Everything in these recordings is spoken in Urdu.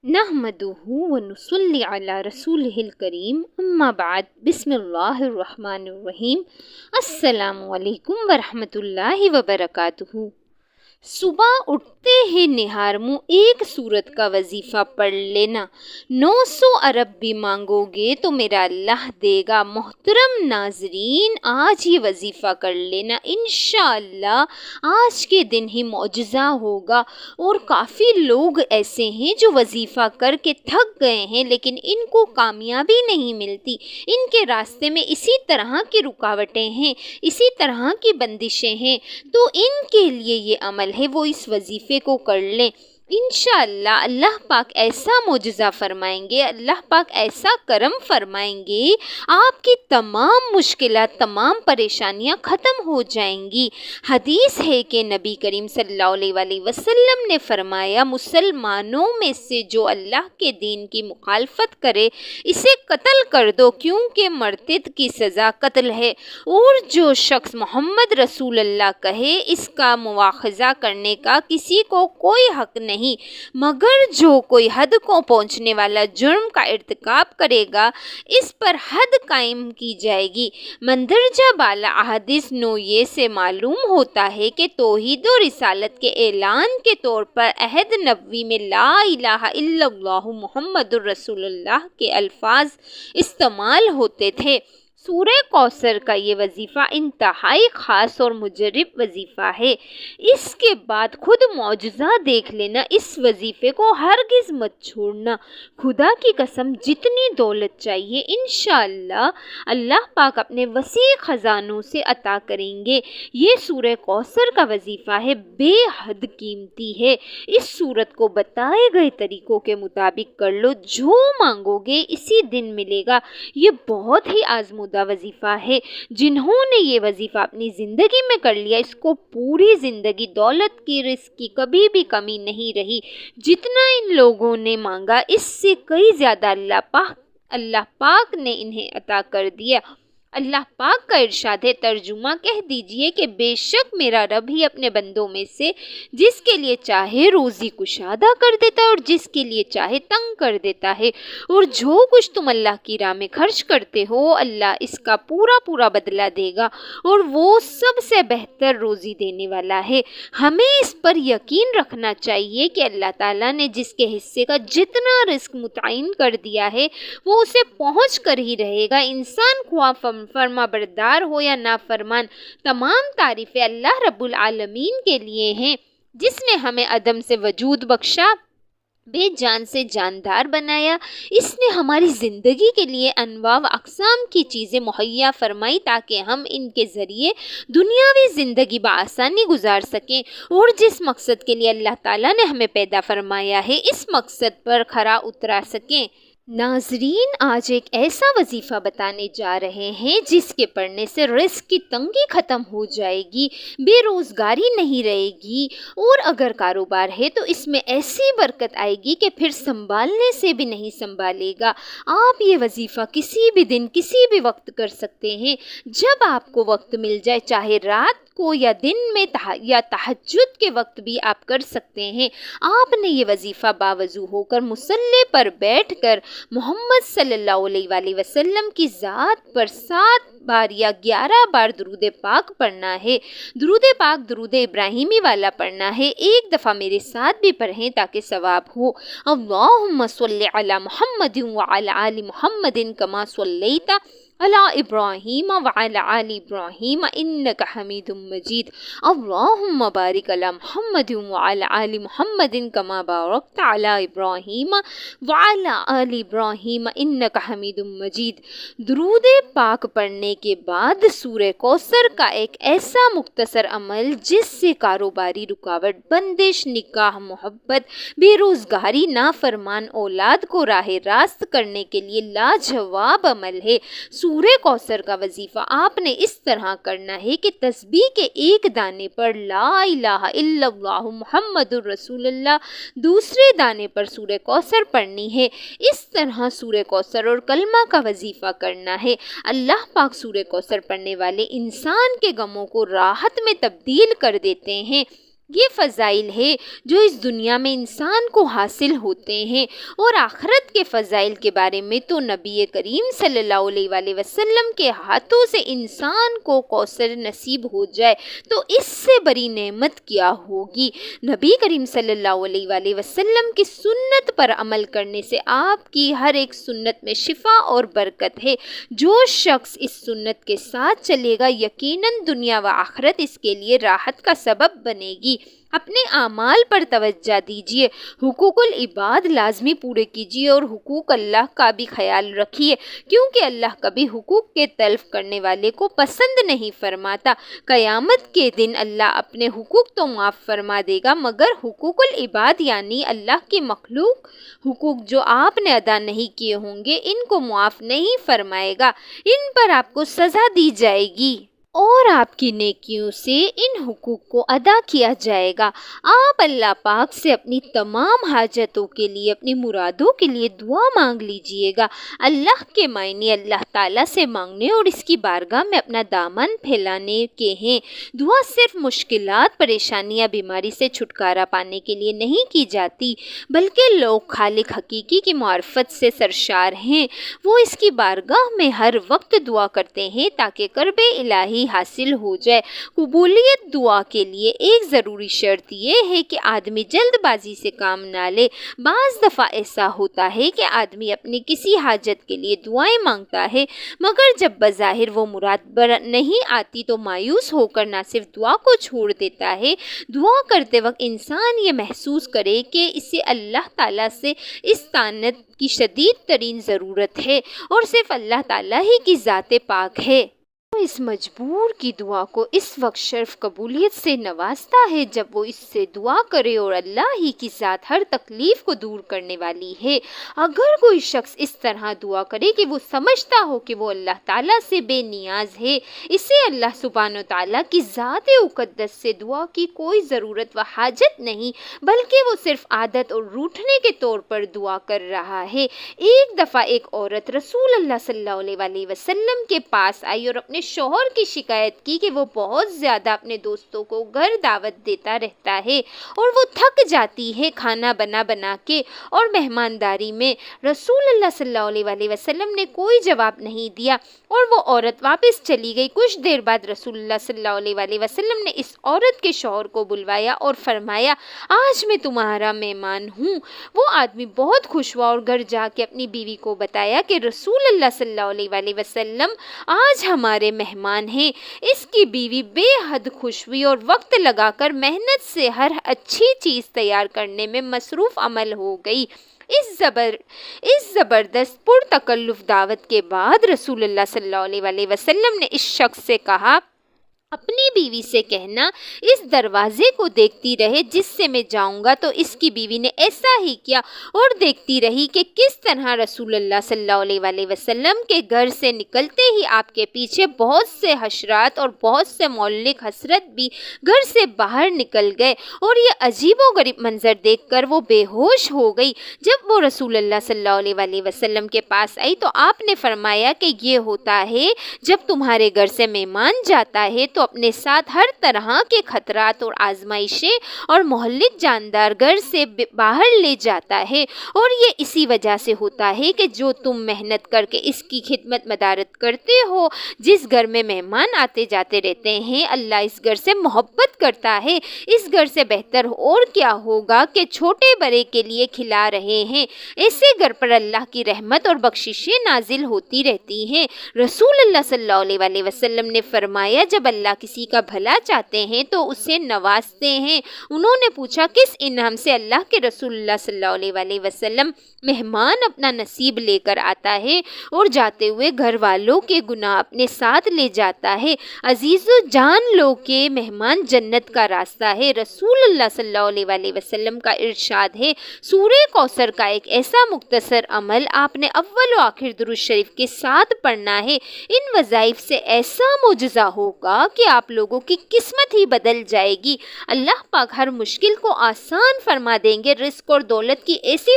نحمدہ ونصلی علی رسولہ الکریم اما بعد بسم اللہ الرحمن الرحیم السلام علیکم ورحمۃ اللہ وبرکاتہ۔ صبح اٹھتے ہی نہار منہ ایک سورت کا وظیفہ پڑھ لینا، 900 ارب بھی مانگو گے تو میرا اللہ دے گا۔ محترم ناظرین، آج یہ وظیفہ کر لینا، انشاءاللہ آج کے دن ہی معجزہ ہوگا۔ اور کافی لوگ ایسے ہیں جو وظیفہ کر کے تھک گئے ہیں لیکن ان کو کامیابی نہیں ملتی، ان کے راستے میں اسی طرح کی رکاوٹیں ہیں، اسی طرح کی بندشیں ہیں، تو ان کے لیے یہ عمل ہے وہ اس وظیفے کو کر لیں۔ انشاءاللہ اللہ پاک ایسا معجزہ فرمائیں گے، اللہ پاک ایسا کرم فرمائیں گے، آپ کی تمام مشکلات، تمام پریشانیاں ختم ہو جائیں گی۔ حدیث ہے کہ نبی کریم صلی اللہ علیہ وسلم نے فرمایا، مسلمانوں میں سے جو اللہ کے دین کی مخالفت کرے اسے قتل کر دو، کیونکہ مرتد کی سزا قتل ہے، اور جو شخص محمد رسول اللہ کہے اس کا مواخذہ کرنے کا کسی کو کوئی حق نہیں، مگر جو کوئی حد کو پہنچنے والا جرم کا ارتکاب کرے گا اس پر حد قائم کی جائے گی۔ مندرجہ بالا احادیث نوعیے سے معلوم ہوتا ہے کہ توحید و رسالت کے اعلان کے طور پر عہد نبوی میں لا الہ الا اللہ محمد الرسول اللہ کے الفاظ استعمال ہوتے تھے۔ سورہ کوثر کا یہ وظیفہ انتہائی خاص اور مجرب وظیفہ ہے۔ اس کے بعد خود معجزہ دیکھ لینا، اس وظیفے کو ہرگز مت چھوڑنا۔ خدا کی قسم جتنی دولت چاہیے انشاءاللہ اللہ پاک اپنے وسیع خزانوں سے عطا کریں گے۔ یہ سورہ کوثر کا وظیفہ ہے، بے حد قیمتی ہے۔ اس سورت کو بتائے گئے طریقوں کے مطابق کر لو، جو مانگو گے اسی دن ملے گا۔ یہ بہت ہی آزمودہ وظیفہ ہے۔ جنہوں نے یہ وظیفہ اپنی زندگی میں کر لیا، اس کو پوری زندگی دولت کی، رزق کی کبھی بھی کمی نہیں رہی۔ جتنا ان لوگوں نے مانگا اس سے کئی زیادہ اللہ پاک نے انہیں عطا کر دیا۔ اللہ پاک کا ارشاد ہے، ترجمہ کہہ دیجئے کہ بے شک میرا رب ہی اپنے بندوں میں سے جس کے لیے چاہے روزی کشادہ کر دیتا ہے اور جس کے لیے چاہے تنگ کر دیتا ہے، اور جو کچھ تم اللہ کی راہ میں خرچ کرتے ہو اللہ اس کا پورا بدلہ دے گا، اور وہ سب سے بہتر روزی دینے والا ہے۔ ہمیں اس پر یقین رکھنا چاہیے کہ اللہ تعالیٰ نے جس کے حصے کا جتنا رزق متعین کر دیا ہے وہ اسے پہنچ کر ہی رہے گا۔ انسان خواہ فرما بردار ہو یا نافرمان، تمام تعریفیں اللہ رب العالمین کے لیے ہیں، جس نے ہمیں عدم سے وجود بخشا، بے جان سے جاندار بنایا۔ اس نے ہماری زندگی کے لیے انواع و اقسام کی چیزیں مہیا فرمائی تاکہ ہم ان کے ذریعے دنیاوی زندگی بآسانی گزار سکیں، اور جس مقصد کے لیے اللہ تعالیٰ نے ہمیں پیدا فرمایا ہے اس مقصد پر کھرا اترا سکیں۔ ناظرین، آج ایک ایسا وظیفہ بتانے جا رہے ہیں جس کے پڑھنے سے رزق کی تنگی ختم ہو جائے گی، بے روزگاری نہیں رہے گی، اور اگر کاروبار ہے تو اس میں ایسی برکت آئے گی کہ پھر سنبھالنے سے بھی نہیں سنبھالے گا۔ آپ یہ وظیفہ کسی بھی دن کسی بھی وقت کر سکتے ہیں، جب آپ کو وقت مل جائے، چاہے رات کو یا دن میں یا تہجد کے وقت بھی آپ کر سکتے ہیں۔ آپ نے یہ وظیفہ باوضو ہو کر مصلی پر بیٹھ کر محمد صلی اللہ علیہ وسلم کی ذات پر 7 بار یا 11 بار درود پاک پڑھنا ہے۔ درود پاک درود ابراہیمی والا پڑھنا ہے۔ ایک دفعہ میرے ساتھ بھی پڑھیں تاکہ ثواب ہو۔ اللہم صلی علی محمد وعلی آل محمد کما صلیت علی ابراہیم وعلی آل ابراہیم انک حمید مجید۔ اللہم بارک علی محمد وعلی آل محمد کما بارکت علی ابراہیم وعلی آل ابراہیم انک حمید مجید۔ درود پاک پڑھنے کے بعد سورہ کوثر کا ایک ایسا مختصر عمل جس سے کاروباری رکاوٹ، بندش، نکاح، محبت، بے روزگاری، نافرمان اولاد کو راہ راست کرنے کے لیے لاجواب عمل ہے۔ سورہ کوثر کا وظیفہ آپ نے اس طرح کرنا ہے کہ تسبیح کے ایک دانے پر لا الہ الا اللہ محمد الرسول اللہ، دوسرے دانے پر سورہ کوثر پڑھنی ہے۔ اس طرح سورہ کوثر اور کلمہ کا وظیفہ کرنا ہے۔ اللہ پاک سورہ کوثر پڑھنے والے انسان کے غموں کو راحت میں تبدیل کر دیتے ہیں۔ یہ فضائل ہے جو اس دنیا میں انسان کو حاصل ہوتے ہیں، اور آخرت کے فضائل کے بارے میں تو نبی کریم صلی اللہ علیہ وآلہ وسلم کے ہاتھوں سے انسان کو کوثر نصیب ہو جائے تو اس سے بڑی نعمت کیا ہوگی۔ نبی کریم صلی اللہ علیہ وآلہ وسلم کی سنت پر عمل کرنے سے آپ کی ہر ایک سنت میں شفا اور برکت ہے۔ جو شخص اس سنت کے ساتھ چلے گا یقیناً دنیا و آخرت اس کے لیے راحت کا سبب بنے گی۔ اپنے اعمال پر توجہ دیجیے، حقوق العباد لازمی پورے کیجیے اور حقوق اللہ کا بھی خیال رکھیے، کیونکہ اللہ کبھی حقوق کے تلف کرنے والے کو پسند نہیں فرماتا۔ قیامت کے دن اللہ اپنے حقوق تو معاف فرما دے گا، مگر حقوق العباد یعنی اللہ کی مخلوق حقوق جو آپ نے ادا نہیں کیے ہوں گے ان کو معاف نہیں فرمائے گا، ان پر آپ کو سزا دی جائے گی اور آپ کی نیکیوں سے ان حقوق کو ادا کیا جائے گا۔ آپ اللہ پاک سے اپنی تمام حاجتوں کے لیے، اپنی مرادوں کے لیے دعا مانگ لیجئے گا۔ اللہ کے معنی اللہ تعالیٰ سے مانگنے اور اس کی بارگاہ میں اپنا دامن پھیلانے کے ہیں۔ دعا صرف مشکلات، پریشانیاں، بیماری سے چھٹکارا پانے کے لیے نہیں کی جاتی، بلکہ لوگ خالق حقیقی کی معرفت سے سرشار ہیں، وہ اس کی بارگاہ میں ہر وقت دعا کرتے ہیں تاکہ کرب الہی حاصل ہو جائے۔ قبولیت دعا کے لیے ایک ضروری شرط یہ ہے کہ آدمی جلد بازی سے کام نہ لے۔ بعض دفعہ ایسا ہوتا ہے کہ آدمی اپنی کسی حاجت کے لیے دعائیں مانگتا ہے، مگر جب بظاہر وہ مراد نہیں آتی تو مایوس ہو کر نہ صرف دعا کو چھوڑ دیتا ہے، دعا کرتے وقت انسان یہ محسوس کرے کہ اسے اللہ تعالیٰ سے استعانت کی شدید ترین ضرورت ہے اور صرف اللہ تعالیٰ ہی کی ذات پاک ہے۔ وہ اس مجبور کی دعا کو اس وقت شرف قبولیت سے نوازتا ہے جب وہ اس سے دعا کرے اور اللہ ہی کی ذات ہر تکلیف کو دور کرنے والی ہے۔ اگر کوئی شخص اس طرح دعا کرے کہ وہ سمجھتا ہو کہ وہ اللہ تعالیٰ سے بے نیاز ہے، اسے اللہ سبحانہ تعالیٰ کی ذات مقدس سے دعا کی کوئی ضرورت و حاجت نہیں، بلکہ وہ صرف عادت اور روٹھنے کے طور پر دعا کر رہا ہے۔ ایک دفعہ ایک عورت رسول اللہ صلی اللہ علیہ وآلہ وسلم کے پاس آئی اور اپنے شوہر کی شکایت کی کہ وہ بہت زیادہ اپنے دوستوں کو گھر دعوت دیتا رہتا ہے اور وہ تھک جاتی ہے کھانا بنا کے اور مہمانداری میں۔ رسول اللہ صلی اللہ علیہ وآلہ وسلم نے کوئی جواب نہیں دیا اور وہ عورت واپس چلی گئی۔ کچھ دیر بعد رسول اللہ صلی اللہ علیہ وآلہ وسلم نے اس عورت کے شوہر کو بلوایا اور فرمایا، آج میں تمہارا مہمان ہوں۔ وہ آدمی بہت خوش ہوا اور گھر جا کے اپنی بیوی کو بتایا کہ رسول اللہ صلی اللہ علیہ وآلہ وسلم آج ہمارے مہمان ہیں۔ اس کی بیوی بے حد خوش ہوئی اور وقت لگا کر محنت سے ہر اچھی چیز تیار کرنے میں مصروف عمل ہو گئی۔ اس زبردست پرتکلف دعوت کے بعد رسول اللہ صلی اللہ علیہ وآلہ وسلم نے اس شخص سے کہا، اپنی بیوی سے کہنا اس دروازے کو دیکھتی رہے جس سے میں جاؤں گا۔ تو اس کی بیوی نے ایسا ہی کیا اور دیکھتی رہی کہ کس طرح رسول اللہ صلی اللہ علیہ وآلہ وسلم کے گھر سے نکلتے ہی آپ کے پیچھے بہت سے حشرات اور بہت سے مولک حسرت بھی گھر سے باہر نکل گئے، اور یہ عجیب و غریب منظر دیکھ کر وہ بے ہوش ہو گئی۔ جب وہ رسول اللہ صلی اللہ علیہ وآلہ وسلم کے پاس آئی تو آپ نے فرمایا کہ یہ ہوتا ہے جب تمہارے گھر سے مہمان جاتا ہے تو اپنے ساتھ ہر طرح کے خطرات اور آزمائشیں اور مہلک جاندار گھر سے باہر لے جاتا ہے، اور یہ اسی وجہ سے ہوتا ہے کہ جو تم محنت کر کے اس کی خدمت مدارت کرتے ہو، جس گھر میں مہمان آتے جاتے رہتے ہیں، اللہ اس گھر سے محبت کرتا ہے۔ اس گھر سے بہتر اور کیا ہوگا کہ چھوٹے بڑے کے لیے کھلا رہے ہیں، ایسے گھر پر اللہ کی رحمت اور بخششیں نازل ہوتی رہتی ہیں۔ رسول اللہ صلی اللہ علیہ وآلہ وسلم نے فرمایا، جب اللہ کسی کا بھلا چاہتے ہیں تو اسے نوازتے ہیں۔ انہوں نے پوچھا، کس انعام سے؟ اللہ کے رسول اللہ صلی اللہ علیہ وآلہ وسلم، مہمان اپنا نصیب لے کر آتا ہے اور جاتے ہوئے گھر والوں کے گناہ اپنے ساتھ لے جاتا ہے۔ عزیز و جان لو کہ مہمان جنت کا راستہ ہے۔ رسول اللہ صلی اللہ علیہ وآلہ وسلم کا ارشاد ہے، سورہ کوثر کا ایک ایسا مختصر عمل آپ نے اول و آخر درود شریف کے ساتھ پڑھنا ہے، ان وظائف سے ایسا معجزہ ہوگا کہ آپ لوگوں کی قسمت ہی بدل جائے گی۔ اللہ پاک ہر مشکل کو آسان فرما دیں گے۔ رزق اور دولت کی ایسی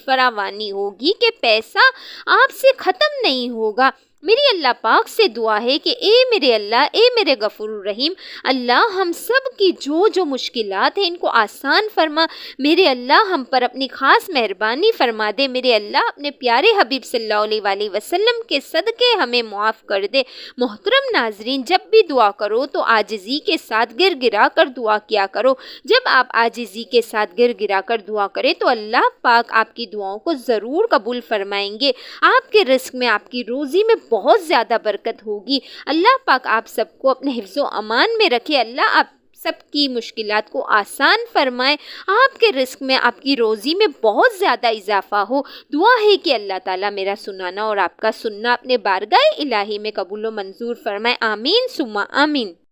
فراوانی ہوگی کہ پیسہ آپ سے ختم نہیں ہوگا۔ میری اللہ پاک سے دعا ہے کہ اے میرے اللہ، اے میرے غفور الرحیم، اللہ ہم سب کی جو مشکلات ہیں ان کو آسان فرما۔ میرے اللہ ہم پر اپنی خاص مہربانی فرما دے۔ میرے اللہ اپنے پیارے حبیب صلی اللہ علیہ وآلہ وسلم کے صدقے ہمیں معاف کر دے۔ محترم ناظرین، جب بھی دعا کرو تو عاجزی کے ساتھ گر گرا کر دعا کیا کرو۔ جب آپ عاجزی کے ساتھ گر گرا کر دعا کریں تو اللہ پاک آپ کی دعاؤں کو ضرور قبول فرمائیں گے۔ آپ کے رزق میں، آپ کی روزی میں بہت زیادہ برکت ہوگی۔ اللہ پاک آپ سب کو اپنے حفظ و امان میں رکھے۔ اللہ آپ سب کی مشکلات کو آسان فرمائے۔ آپ کے رزق میں، آپ کی روزی میں بہت زیادہ اضافہ ہو۔ دعا ہے کہ اللہ تعالیٰ میرا سنانا اور آپ کا سننا اپنے بارگاہ الہی میں قبول و منظور فرمائے۔ آمین ثم آمین۔